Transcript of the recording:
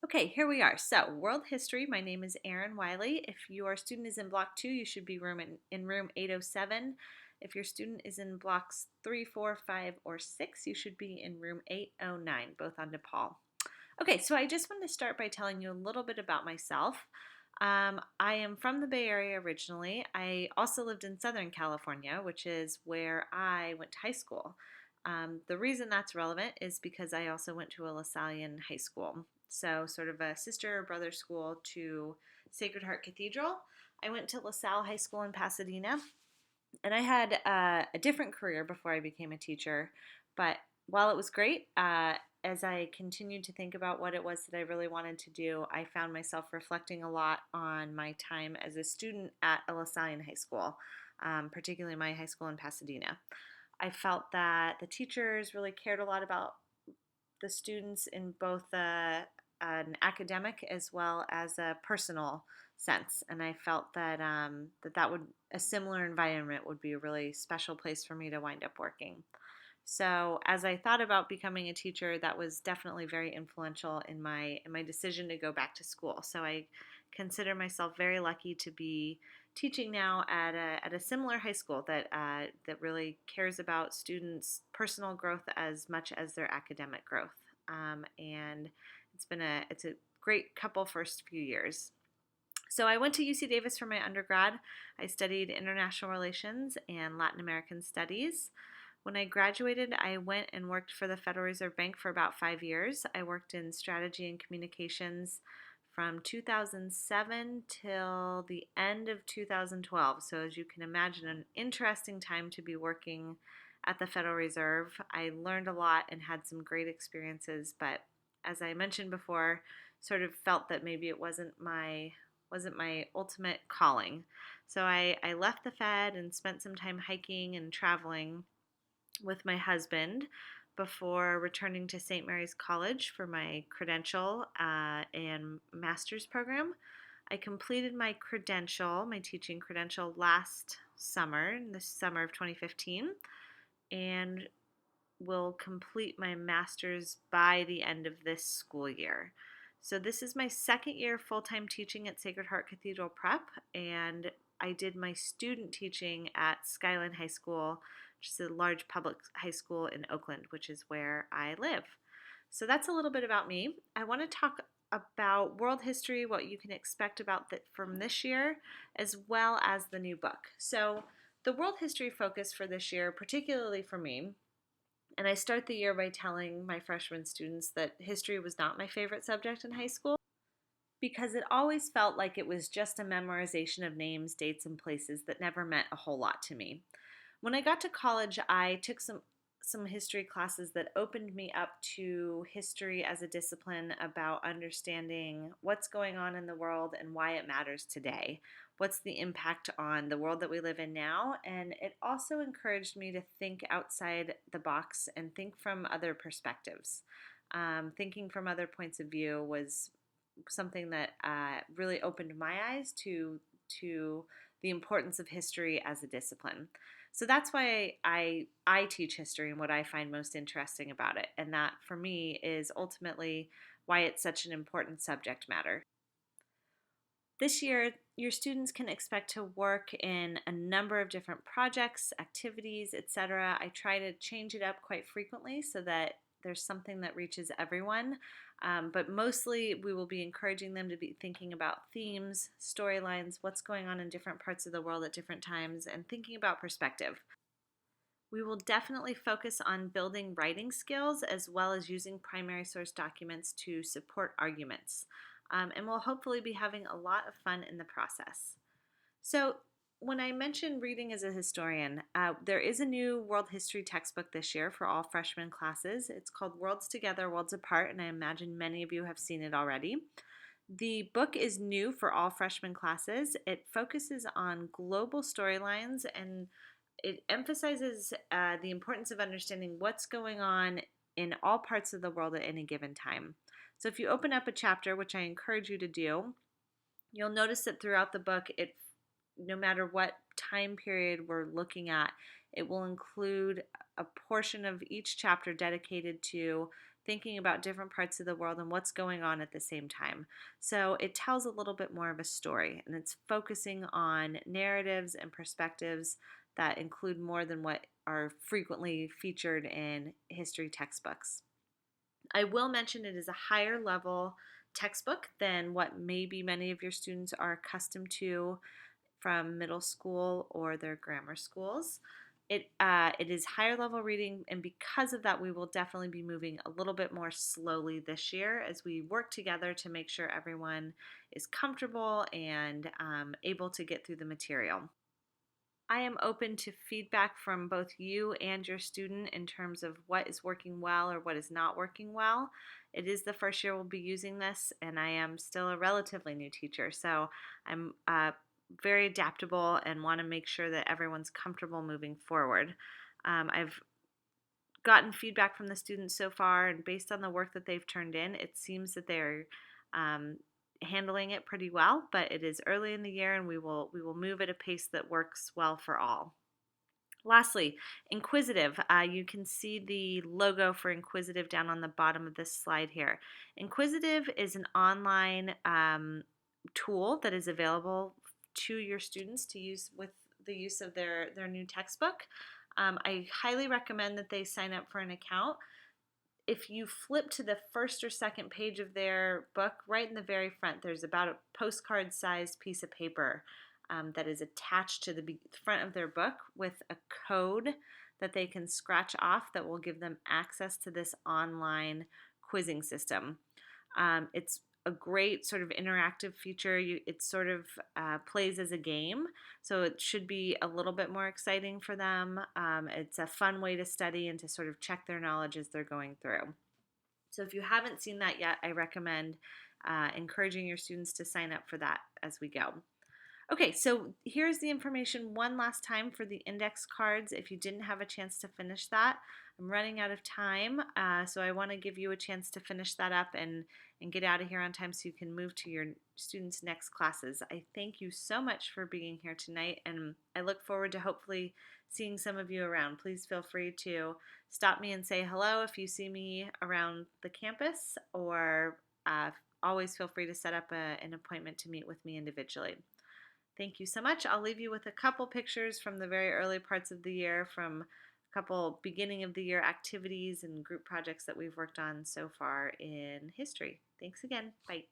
Okay, here we are. So, world history. My name is Erin Wiley. If your student is in block 2, you should be in room 807. If your student is in blocks 3, 4, 5, or 6, you should be in room 809, both on DePaul. Okay, so I just wanted to start by telling you a little bit about myself. I am from the Bay Area originally. I also lived in Southern California, which is where I went to high school. The reason that's relevant is because I also went to a LaSallian high school, so sort of a sister or brother school to Sacred Heart Cathedral. I went to LaSalle High School in Pasadena, and I had a different career before I became a teacher. But while it was great, as I continued to think about what it was that I really wanted to do, I found myself reflecting a lot on my time as a student at a LaSallian high school, particularly my high school in Pasadena. I felt that the teachers really cared a lot about the students in both an academic as well as a personal sense, and I felt that that would a similar environment would be a really special place for me to wind up working. So as I thought about becoming a teacher, that was definitely very influential in my decision to go back to school. So I consider myself very lucky to be teaching now at a similar high school that really cares about students' personal growth as much as their academic growth. And it's a great couple first few years. So I went to UC Davis for my undergrad. I studied international relations and Latin American studies. When I graduated, I went and worked for the Federal Reserve Bank for about 5 years. I worked in strategy and communications from 2007 till the end of 2012. So, as you can imagine, an interesting time to be working at the Federal Reserve. I learned a lot and had some great experiences, but as I mentioned before, sort of felt that maybe it wasn't my ultimate calling. So I left the Fed and spent some time hiking and traveling with my husband before returning to St. Mary's College for my credential and master's program. I completed my credential, my teaching credential, last summer, in the summer of 2015, and will complete my master's by the end of this school year. So, this is my second year full time teaching at Sacred Heart Cathedral Prep, and I did my student teaching at Skyline High School, which is a large public high school in Oakland, which is where I live. So, that's a little bit about me. I want to talk about world history, what you can expect about that from this year, as well as the new book. So, the world history focus for this year, particularly for me, and I start the year by telling my freshman students that history was not my favorite subject in high school because it always felt like it was just a memorization of names, dates, and places that never meant a whole lot to me. When I got to college, I took some history classes that opened me up to history as a discipline about understanding what's going on in the world and why it matters today. What's the impact on the world that we live in now? And it also encouraged me to think outside the box and think from other perspectives. Thinking from other points of view was something that really opened my eyes to the importance of history as a discipline. So that's why I teach history and what I find most interesting about it. And that for me is ultimately why it's such an important subject matter. This year, your students can expect to work in a number of different projects, activities, etc. I try to change it up quite frequently so that there's something that reaches everyone. But mostly, we will be encouraging them to be thinking about themes, storylines, what's going on in different parts of the world at different times, and thinking about perspective. We will definitely focus on building writing skills as well as using primary source documents to support arguments. And we'll hopefully be having a lot of fun in the process. So, when I mentioned reading as a historian, there is a new world history textbook this year for all freshman classes. It's called Worlds Together, Worlds Apart, and I imagine many of you have seen it already. The book is new for all freshman classes. It focuses on global storylines and it emphasizes the importance of understanding what's going on in all parts of the world at any given time. So if you open up a chapter, which I encourage you to do, you'll notice that throughout the book, no matter what time period we're looking at, it will include a portion of each chapter dedicated to thinking about different parts of the world and what's going on at the same time. So it tells a little bit more of a story, and it's focusing on narratives and perspectives that include more than what are frequently featured in history textbooks. I will mention it is a higher level textbook than what maybe many of your students are accustomed to from middle school or their grammar schools. It is higher level reading, and because of that, we will definitely be moving a little bit more slowly this year as we work together to make sure everyone is comfortable and able to get through the material. I am open to feedback from both you and your student in terms of what is working well or what is not working well. It is the first year we'll be using this, and I am still a relatively new teacher, so I'm very adaptable and want to make sure that everyone's comfortable moving forward. I've gotten feedback from the students so far, and based on the work that they've turned in, it seems that they're um, handling it pretty well. But it is early in the year, and we will move at a pace that works well for all. Lastly, Inquisitive. You can see the logo for Inquisitive down on the bottom of this slide here. Inquisitive is an online tool that is available to your students to use with the use of their new textbook. I highly recommend that they sign up for an account. If you flip to the first or second page of their book, right in the very front, there's about a postcard sized piece of paper that is attached to the front of their book with a code that they can scratch off that will give them access to this online quizzing system. It's a great sort of interactive feature. It sort of plays as a game, so it should be a little bit more exciting for them. It's a fun way to study and to sort of check their knowledge as they're going through. So if you haven't seen that yet, I recommend encouraging your students to sign up for that as we go. Okay, so here's the information one last time for the index cards. If you didn't have a chance to finish that, I'm running out of time, so I want to give you a chance to finish that up and get out of here on time so you can move to your students' next classes. I thank you so much for being here tonight, and I look forward to hopefully seeing some of you around. Please feel free to stop me and say hello if you see me around the campus, or always feel free to set up an appointment to meet with me individually. Thank you so much. I'll leave you with a couple pictures from the very early parts of the year, from a couple beginning of the year activities and group projects that we've worked on so far in history. Thanks again. Bye.